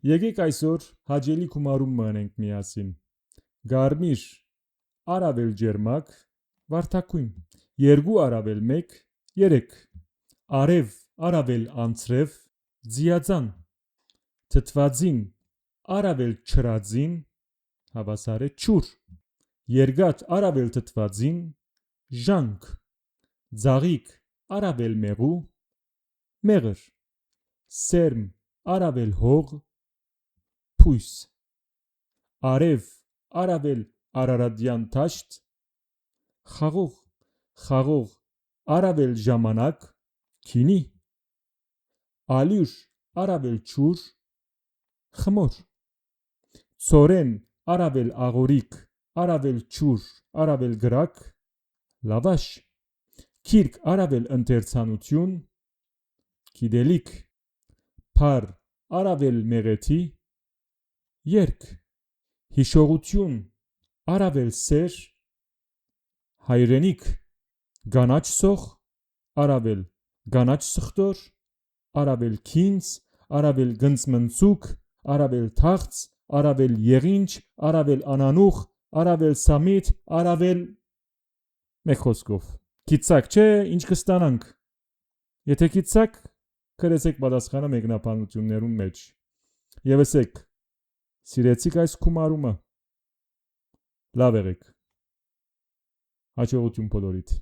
Եկեք այսօր հաճելի գումարում մնենք միասին։ Գարմիր առավել ջերմակ վարդակույն, երկու առավել մեկ 3, արև առավել անցրև ձիածան, թթվածին առավել չրածին հավասար է չուր, երկաթ առավել թթվածին ժանք, ձաղիկ առավել մեղու մեղր, սերմ առավել հող փույս, արև առավել արարատյան դաշտ խաղող առավել ժամանակ քինի, ալյուր առավել ջուր խմոր, ցորեն առավել աղորիկ առավել ջուր առավել գրակ լավաշ, քիրք առավել ընթերցանություն գիտելիք, փար առավել մեղեթի երգ, հիշողություն առավել սեր հայրենիք, գանաչ սոխ առավել գանաչ սխտոր առավել քինձ առավել գնծմնցուկ առավել թախծ առավել եղինջ առավել անանուխ առավել սամիտ առավել մեկ խոսքով գիտակ չէ ինչ կստանանք, եթե գիտակ գրեցեք պատասխանը մեկնաբանություններում մեջ եւ ասեք սիրեցիք այս գումարումը լավ եղեք հաջողություն բոլորիդ